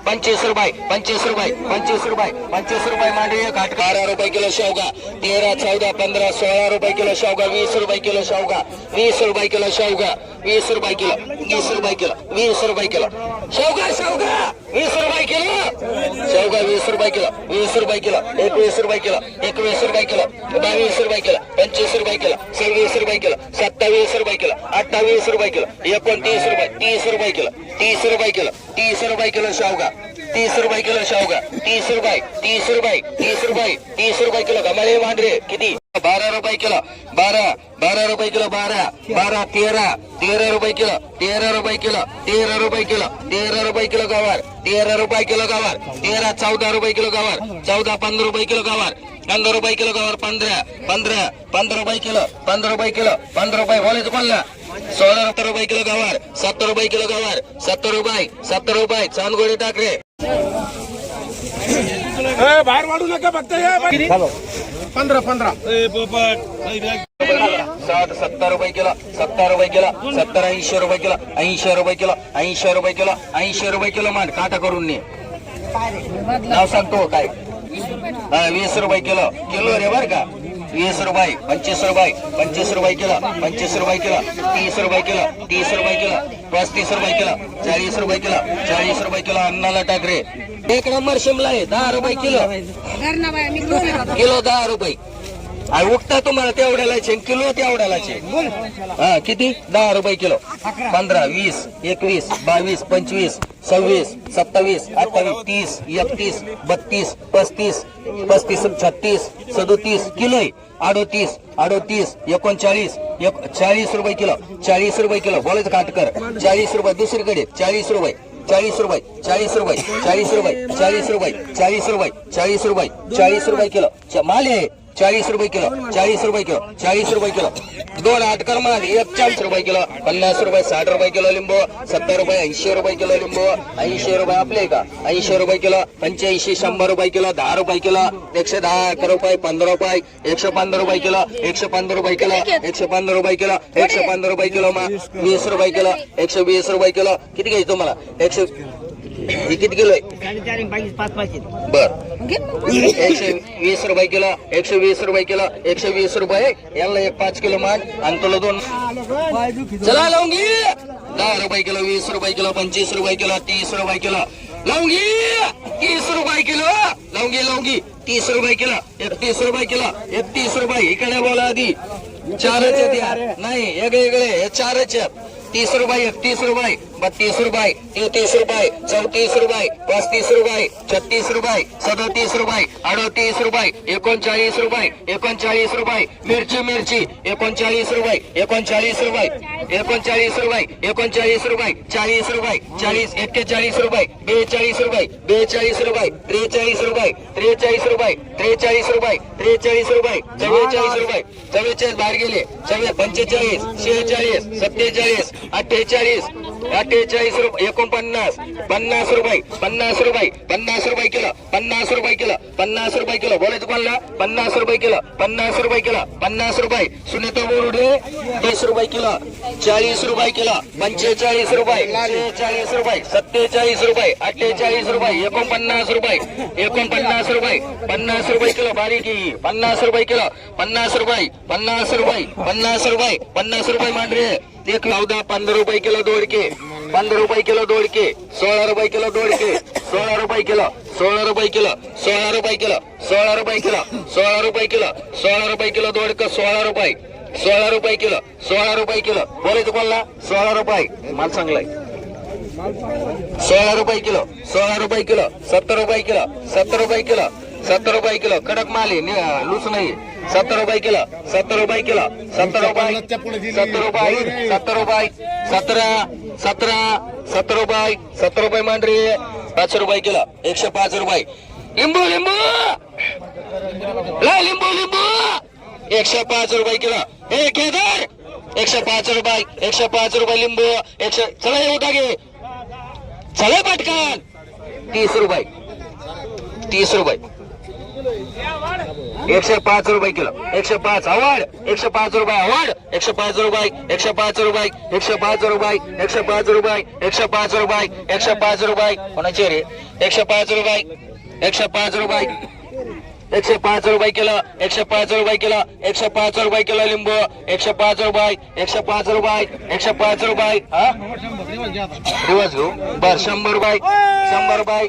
25 रुपये 25 रुपये 25 रुपये 25 रुपये मांडवी घाट 12 रुपये किलो शेवगा 13 14 15 16 रुपये किलो शेवगा 20 रुपये किलो शेवगा 20 रुपये किलो शेवगा 20 रुपये किलो 20 रुपये किलो 20 रुपये किलो शेवगा शेवगा 20 रुपये किलो शेवगा 20 रुपये किलो 20 रुपये किलो 21 रुपये किलो 21 रुपये किलो 22 रुपये किलो 25 रुपये किलो 26 रुपये किलो 27 रुपये किलो 28 रुपये किलो 29 रुपये 30 रुपये किलो 30 रुपये किलो 30 रुपये किलो शेवगा 30 रुपये किलो शेवगा 30 रुपये 30 रुपये 30 रुपये 30 रुपये किलो गमाळे मांडरे किती 12 रुपये किलो 12 रुपये किलो 12 13 रुपये किलो 13 रुपये किलो 13 रुपये किलो 13 रुपये किलो गवार 13 रुपये किलो गवार 13 14 रुपये किलो गवार 14 15 रुपये किलो गवार 15 रुपये किलो गवार 15 रुपये किलो 15 रुपये किलो 15 रुपये बोलायचं कोणला 16 रुपये किलो गवार 70 रुपये किलो गवार 70 रुपये चांदगोडी टाकरे बाहेर वाढू नका फक्त 15 60 70 रुपये किलो 70 रुपये किलो 70 80 रुपये किलो 80 रुपये किलो 80 रुपये किलो 80 रुपये किलो मान काटा करून ने नाव सांगतो काय 20 रुपये किलो रे बर का 20 रुपये 25 रुपये 25 रुपये किलो 25 रुपये किलो 30 रुपये किलो 30 रुपये किलो 35 रुपये किलो 40 रुपये किलो 40 रुपये किलो अन्नाला टाकरे एक नंबर शिमला आहे 10 रुपये किलो 10 रुपये उगता तुम्हाला तेवढ्यालाच किलो तेवढ्यालाच किती 10 रुपये किलो 15 20 21 22 25 26 27 28 30 31 32 35 36 37 किलो 38 39 40 रुपये किलो 40 रुपये किलो बोलायचं काटकर 40 रुपये दुसरीकडे 40 रुपये 40 रुपये 40 रुपये 40 रुपये 40 रुपये 40 रुपये 40 रुपये 40 रुपये किलो माल आहे 40 रुपये किलो 40 रुपये किलो 40 रुपये किलो 2 आटकर माल 40 रुपये किलो 50 रुपये 60 रुपये किलो लिंबू 70 रुपये 80 रुपये किलो लिंबू 80 रुपये आपले का 80 रुपये किलो 85 100 रुपये किलो 10 रुपये किलो 110 रुपये 15 रुपये 115 रुपये किलो 115 रुपये किलो 115 रुपये किलो 115 रुपये किलो 20 रुपये किलो 120 रुपये किलो किती घ्यायचं तुम्हाला 100 किती किलो बर 120 रुपये किलो 120 रुपये किलो 120 रुपये याला 5 किलो मान आणि तुला 2 चला लावूंगी 10 रुपये किलो 20 रुपये किलो 25 रुपये किलो 30 रुपये किलो लावूंगी 30 रुपये किलो लावूंगी 30 रुपये किलो 31 रुपये किलो 31 रुपये इकडे बोला आधी 4च द्या नाही वेगळे हे 4च 30 रुपये 31 रुपये 32 रुपये 33 रुपये 34 रुपये 35 रुपये 36 रुपये 37 रुपये 38 रुपये 39 रुपये 39 रुपये मिरची 39 रुपये 39 रुपये 39 रुपये 39 रुपये 40 रुपये 40 41 रुपये 42 रुपये 42 रुपये 43 रुपये 43 रुपये 43 रुपये 43 रुपये 44 रुपये 44 बाहेर गेले 45 46 47 48 48 रुपये 49 50 रुपये 50 रुपये 50 रुपये किलो 50 रुपये किलो 50 रुपये किलो बोलायचं कोणला 50 रुपये किलो 50 रुपये किलो 50 रुपये सुनेतो बोरुडे 30 रुपये किलो 40 रुपये किलो 45 रुपये 46 रुपये 47 रुपये 48 रुपये 49 रुपये 49 रुपये 50 रुपये किलो बारीकी 50 रुपये किलो 50 रुपये 50 रुपये 50 रुपये 50 रुपये मांडरे 15 रुपये किलो दोडके 15 रुपये किलो दोडके 16 रुपये किलो दोडके 16 रुपये किलो 16 रुपये किलो 16 रुपये किलो 16 रुपये किलो 16 रुपये किलो 16 रुपये किलो दोडके 16 रुपये 16 रुपये किलो 16 रुपये किलो बोलायचं कोणला 16 रुपये माल चांगलाय 16 रुपये किलो 16 रुपये किलो 70 रुपये किलो 70 रुपये किलो 70 रुपये किलो कडक माल आहे लूस नाही 70 रुपये किलो 70 रुपये किलो 70 रुपये 70 रुपये 70 रुपये 17 रुपये 70 रुपये मांडरी 5 रुपये किलो 105 रुपये लिंबू लिंबू लिंबू 105 रुपये किलो हे केदार 105 रुपये 105 रुपये लिंबू 100 चला येऊ टाके चला पटकन 30 रुपये 30 रुपये 105 रुपये किलो 105 आवड 105 रुपये आवड 105 रुपये 105 रुपये 105 रुपये 105 रुपये 105 रुपये 105 रुपये कोणाचे रे 105 रुपये 105 रुपये 105 रुपये किलो 105 रुपये किलो 105 रुपये किलो लिंबू 105 रुपये 105 रुपये 105 रुपये हा दिवस घेऊ बर 100 रुपये 100 रुपये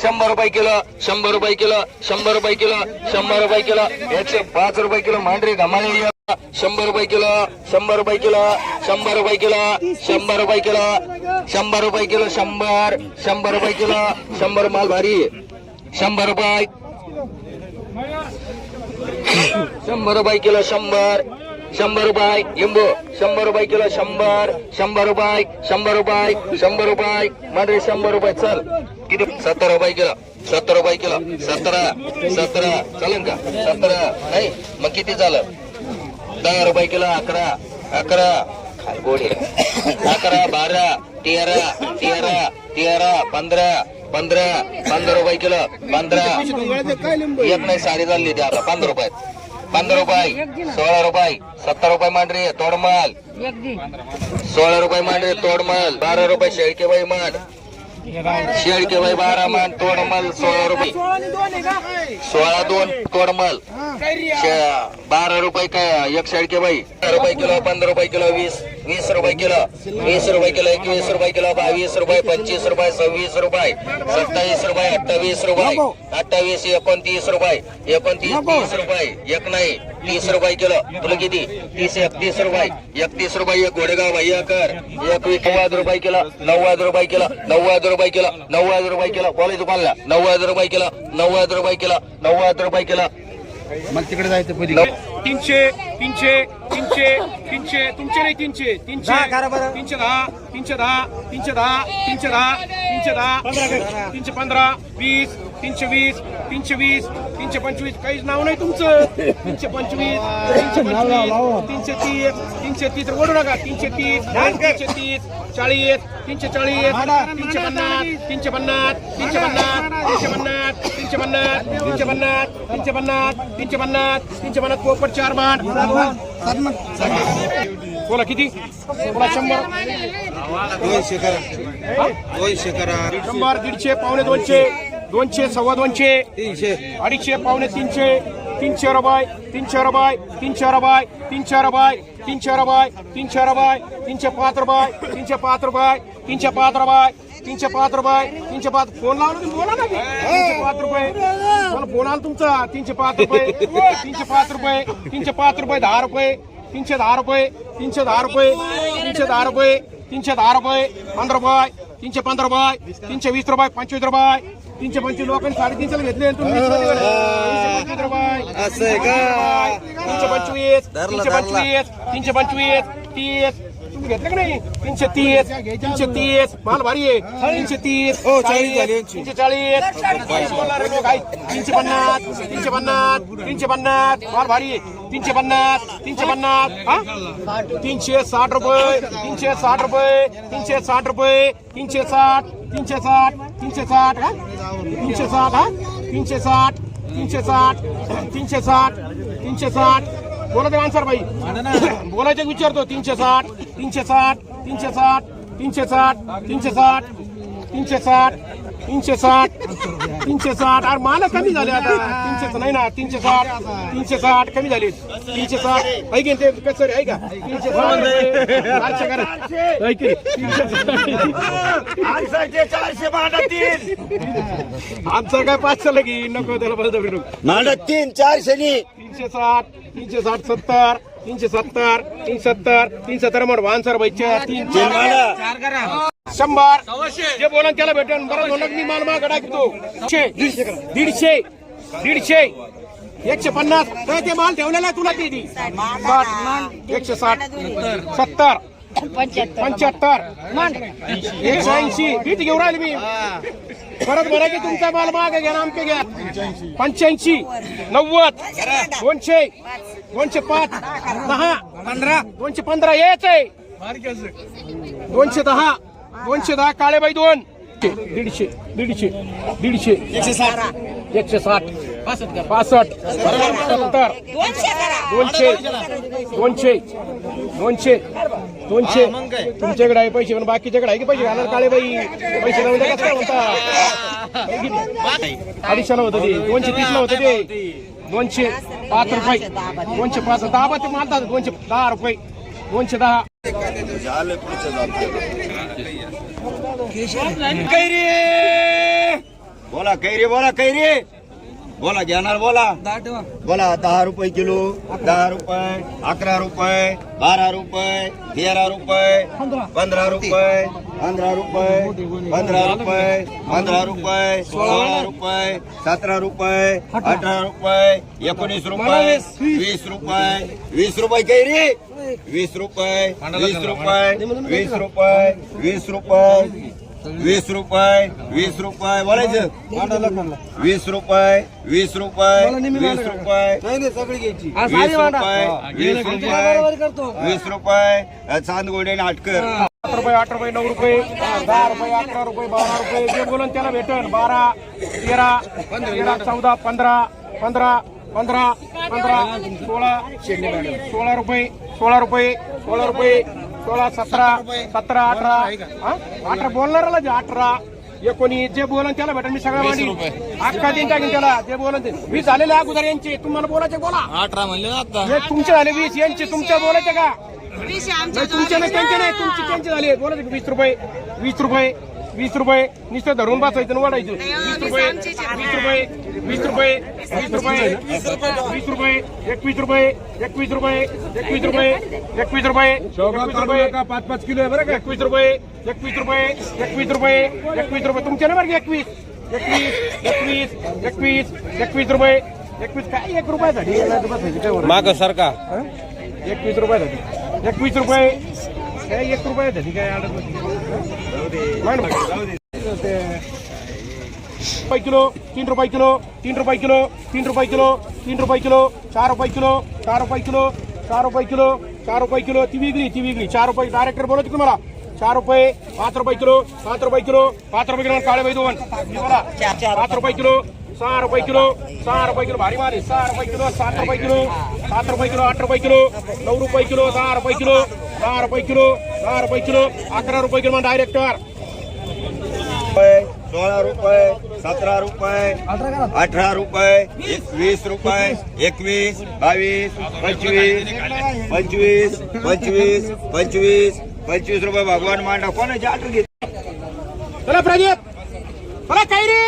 100 रुपये किलो 100 रुपये किलो 100 रुपये किलो 100 रुपये किलो 105 रुपये किलो मांडरी गमाले 100 रुपये किलो 100 रुपये किलो 100 रुपये किलो 100 रुपये किलो 100 रुपये किलो 100 रुपये किलो 100 माल भारी 100 रुपये 100 रुपये किलो 100 रुपये लिंबू 100 रुपये किलो 100 रुपये 100 रुपये 100 रुपये मांडरी 100 रुपये चल किती 70 रुपये किलो 70 रुपये किलो 17 चालेल का 17 नाही मग किती झालं 10 रुपये किलो 11 गोडी 11 12 13 15 रुपये किलो 15 एक नाही साडी झाली ती आता 15 रुपये 16 रुपये 70 रुपये मांडरी तोडमाल 16 रुपये मांडरी तोडमाल 12 रुपये शेळकेबाई मान शेळकेबाई 12 मान तोडमाल 16 रुपये 16 2 तोडमाल 12 रुपये काय एक शेळकेबाई 15 रुपये किलो 15 रुपये किलो 20 रुपये किलो 20 रुपये किलो 21 रुपये किलो 22 रुपये 25 रुपये 26 रुपये 27 रुपये 28 रुपये 28 29 रुपये 30 रुपये एक नाही 30 रुपये किलो तुला किती 31 रुपये 31 रुपये एक घोडेगाव भैया कर 90 रुपये किलो 90 रुपये किलो 90 रुपये किलो 90 रुपये किलो कॉलेज पाला 90 रुपये किलो 90 रुपये किलो 90 रुपये किलो मग तिकडे जायचं 300 तुमचे नाही 300 310 20 320 325 काहीच नाव नाही तुमचं 325 330 ओढू नका 330 340 340 350 पोपट 4 मान बोला किती बोला 100 200 करा 100 150 पावणे 200 200 सव्वा 200 300 250 पावणे 300 300 रुपये 300 रुपये 300 रुपये 300 रुपये 300 रुपये 300 रुपये 305 रुपये 305 रुपये 305 रुपये 305 रुपये 305 फोन लावला तुम्ही बोला ना 305 रुपये मला फोन आला तुमचा 305 रुपये 305 रुपये 305 रुपये 10 रुपये 310 रुपये 310 रुपये 310 रुपये 310 रुपये 15 रुपये 315 रुपये 320 रुपये 25 रुपये 325 लोकांनी 350 घेतले तुम्ही 325 रुपये असं आहे का 325 325 30 तुम्ही घेतले का नाही 330 माल भारी आहे 330 40 झाले 340 350 माल भारी आहे 350 हा 360 रुपये 360 रुपये 360 रुपये 360 हा 360 बोला ते आन्सर भाई बोलायचं विचारतो 360 अरे मला कमी झाले आता 360 नाही ना 360 कमी झाले 360 ऐक ते कसं आहे का 360 आमचं काय 500 लगी नको त्याला बळजबरी नको 360 370 म्हणून आन्सर भाई 100 जे बोला त्याला भेटेल बरं म्हणून मी माल माग टाकतो 150 ते माल ठेवलेला आहे तुला किती 160 70 75 180 भीट घेऊन राहिले मी परत बरं की तुमचा माल माग घ्या ना आमके घ्या 85 90 200 205 10 15 215 यायच आहे 210 काळेबाई 2 दीडशे दीडशे दीडशे 160 65 70 200 200 200 200 तुमच्याकडे आहे पैसे पण बाकीच्याकडे आहे की पैसे घालणार काळे बाई पैसे लावून द्या काय म्हणता 250 ला होतं ते 230 ला होतं ते 205 रुपये 205 10 ते मानतात 210 रुपये 210 कैरी बोला कैरी बोला कैरी बोला घेणार बोला बोला 10 रुपये किलो 10 रुपये 11 रुपये 12 रुपये 13 रुपये 15 रुपये 15 रुपये 15 रुपये 15 रुपये 16 रुपये 17 रुपये 18 रुपये 19 रुपये 20 रुपये 20 रुपये कैरी 20 रुपये 20 रुपये 20 रुपये 20 रुपये 20 रुपये 20 रुपये बोलायचं 20 रुपये 20 रुपये 20 रुपये 20 रुपये 20 रुपये चांदगोडे नाटकर 8 रुपये 8 रुपये 9 रुपये 10 रुपये 11 रुपये 12 रुपये जे बोलन त्याला भेटेल 12 13 13 14 15 15 15 15 16 रुपये 16 रुपये 16 रुपये 16 17 17 18 18 बोलणाराला जे 18 19 जे बोलन त्याला भेटेल मी सगळं मांडी अख्खा दिन टाकीन त्याला जे बोलन ते 20 झालेले अगोदर यांचे तुम्हाला बोलायचे बोला 18 म्हणले आता हे तुमचे झाले 20 यांचे तुमच्या बोलायचे का नाही तुमचे नाही त्यांचे नाही तुमचे त्यांचे झाले बोलायचे 20 रुपये 20 रुपये 20 रुपये नुसतं धरून बसायचं आणि वाढायचं 20 रुपये 20 रुपये 20 रुपये 20 रुपये 20 रुपये 21 रुपये 21 रुपये 21 रुपये 21 रुपये 21 रुपये का 5-5 किलो आहे बरं का 21 रुपये 21 रुपये 21 रुपये 21 रुपये तुमचे ना बरं 21 21 21 21 रुपये 21 काय 1 रुपयासाठी माग सरका 21 रुपयासाठी 21 रुपये काय 1 रुपयासाठी काय अडत नाही किलो 3 रुपये किलो 3 रुपये किलो 3 रुपये किलो 3 रुपये किलो 4 रुपये किलो 4 रुपये किलो 4 रुपये किलो 4 रुपये किलो ती वेगळी 4 रुपये डायरेक्टर बोलत तुम्हाला 4 रुपये 5 रुपये किलो 5 रुपये किलो 5 रुपये किलो काळे बाई दोन 5 रुपये किलो 6 रुपये किलो 6 रुपये किलो भारी मारे 6 रुपये किलो 7 रुपये किलो 7 रुपये किलो 8 रुपये किलो 9 रुपये किलो 10 रुपये किलो 10 रुपये किलो 10 रुपये किलो 11 रुपये किलो डायरेक्टर 16 रुपये 17 रुपये 18 रुपये 20 रुपये 21 22 25 25 25 25 रुपये भगवान मांडा कोणाचे ऑर्डर घेत चला प्रदीप चला काय रे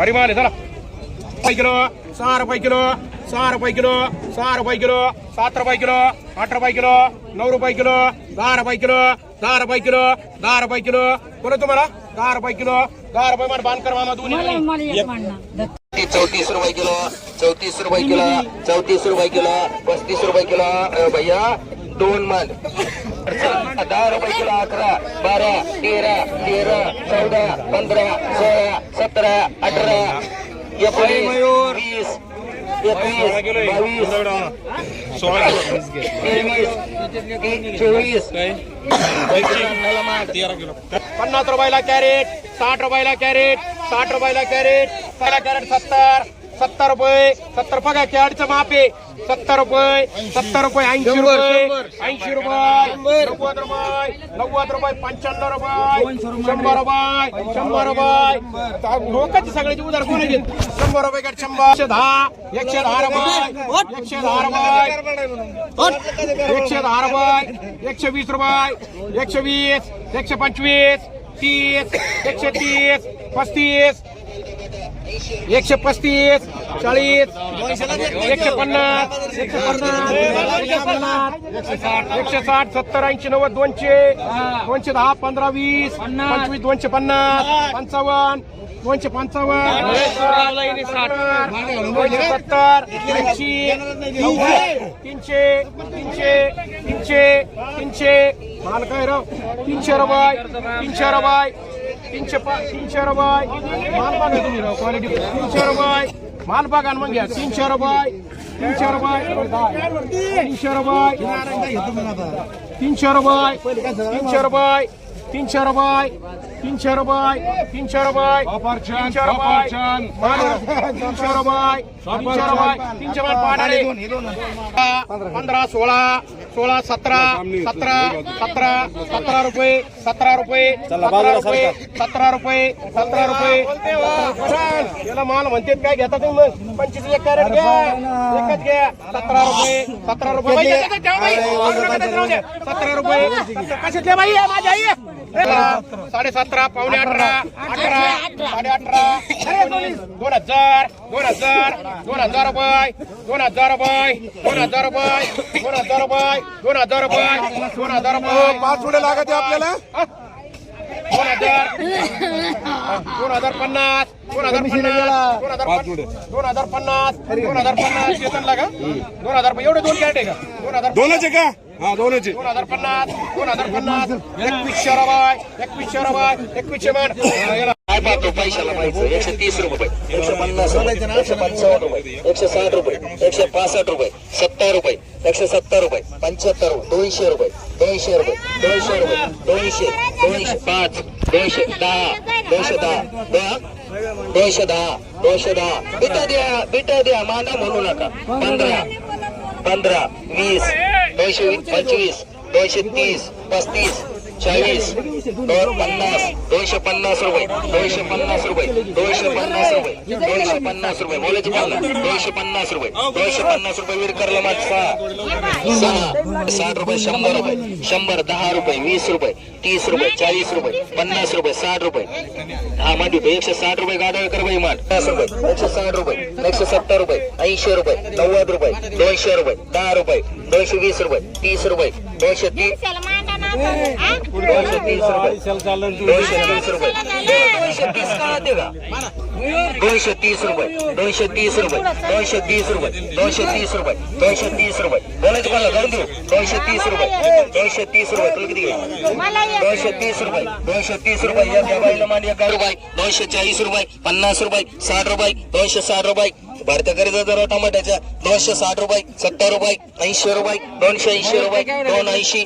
अरे माले चला किलो 6 रुपये किलो 6 रुपये किलो 6 रुपये किलो 7 रुपये किलो 8 रुपये किलो 9 रुपये किलो 10 रुपये किलो 10 रुपये किलो 10 रुपये किलो बोला तुम्हाला 10 रुपये किलो 10 रुपये मान बांध कर मामा दोन्ही 34 रुपये किलो 34 रुपये किलो 34 रुपये किलो 35 रुपये किलो भैया 2 मन 10 रुपये किलो 11 12 13 14 15 16 17 18 19 20 50 रुपयाला कॅरेट 60 रुपयाला कॅरेट 60 रुपयाला कॅरेट 70 रुपये 70 बघा कॅरेटचं माप आहे 70 रुपये 80 रुपये 90 रुपये 90 रुपये 95 रुपये 100 रुपये लोकांची सगळ्याची उधार कोणी घेत 100 रुपये 100 110 रुपये 110 रुपये 120 रुपये 120 125 30 130 35 135 40 150 160 70 80 90 200 210 15 20 25 250 55 255 300 माल काय राव 300 रुपये 300 रुपये 300 रुपये माल बघा तुम्ही राव क्वालिटी 300 रुपये माल बघा मग घ्या 300 रुपये 300 रुपये 300 रुपये 300 रुपये 300 रुपये 300 रुपये 300 रुपये 300 रुपये 300 रुपये 300 रुपये 300 रुपये 15 16 16 17 17 17 17 रुपये 17 रुपये 17 रुपये 17 रुपये 17 रुपये याला माल म्हणते काय घेता तुम्ही मग 25 कॅरेट घ्या एकच घ्या 17 रुपये 17 रुपये 17 रुपये कशातले बाई माझ्या आई 17.5 पावणे 18 18 18.5 2000 2000 2000 रुपये 2000 रुपये 2000 रुपये 2000 रुपये 2000 रुपये 2000 रुपये 5 पुढे लागत आहे आपल्याला 2050 2050 येतात लागा 2000 रुपये एवढे 2 कॅरेट आहे का 2000 दोनच आहे का हा दोनच आहे 2050 2050 2100 रुपये 2100 रुपये 2100 मान काय पाहतो पैशाला पाहिजे 130 रुपये 150 रुपये 155 रुपये 160 रुपये 165 रुपये 70 रुपये 170 रुपये 75 रुपये 200 रुपये 200 रुपये 200 रुपये 200 205 210 210 210 210 बिटा द्या माना म्हणू नका 15 15 20 220 25 230 35 40 250 250 रुपये 250 रुपये 250 रुपये 250 रुपये बोलायची पाहुणा 250 रुपये 250 रुपये विरकरला मात 60 रुपये 100 रुपये 100 10 रुपये 20 रुपये 30 रुपये 40 रुपये 50 रुपये 60 रुपये हा मांडी 160 रुपये गाडा कर बाई माठ 50 रुपये 160 रुपये 170 रुपये 80 रुपये 90 रुपये 200 रुपये 10 रुपये 220 रुपये 30 रुपये 230 230 रुपये 230 रुपये 230 कळा दे का 230 रुपये 230 रुपये 230 रुपये 230 रुपये 230 रुपये बोलायचं मला जाऊन देऊ 230 रुपये 230 रुपये तुला किती घ्यायचं 230 रुपये 230 रुपये या बाईला मान 1 रुपये 240 रुपये 50 रुपये 60 रुपये 260 रुपये भारतीय खरेदी दर टमाट्याच्या 260 रुपये 70 रुपये 80 रुपये 280 रुपये 280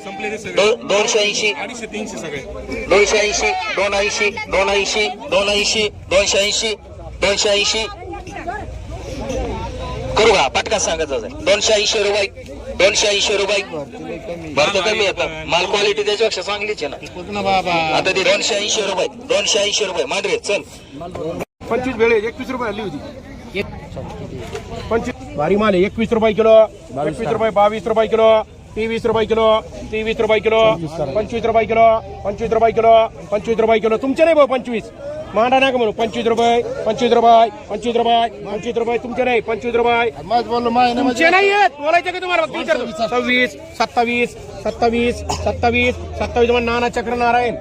280 280 280 280 280 280 280 करू का पटका सांगायचं 280 रुपये 280 रुपये भारतीय कमी येतात माल क्वालिटी त्याच्यापेक्षा चांगलीच आहे ना आता ते 280 रुपये 280 रुपये मांडरे चल 25 वेळे 21 रुपये हल्ली होती 25 भारी माल आहे 21 रुपये किलो 21 रुपये 22 रुपये किलो 23 रुपये किलो 23 रुपये किलो 25 रुपये किलो 25 रुपये किलो 25 रुपये किलो तुमचे नाही भाऊ 25 मांडा नका म्हणू 25 रुपये 25 रुपये 25 रुपये 25 रुपये तुमचे नाही 25 रुपये तुमचे नाही आहेत बोलायचे का तुम्हाला 26 27 27 27 27 नाना चक्र नारायण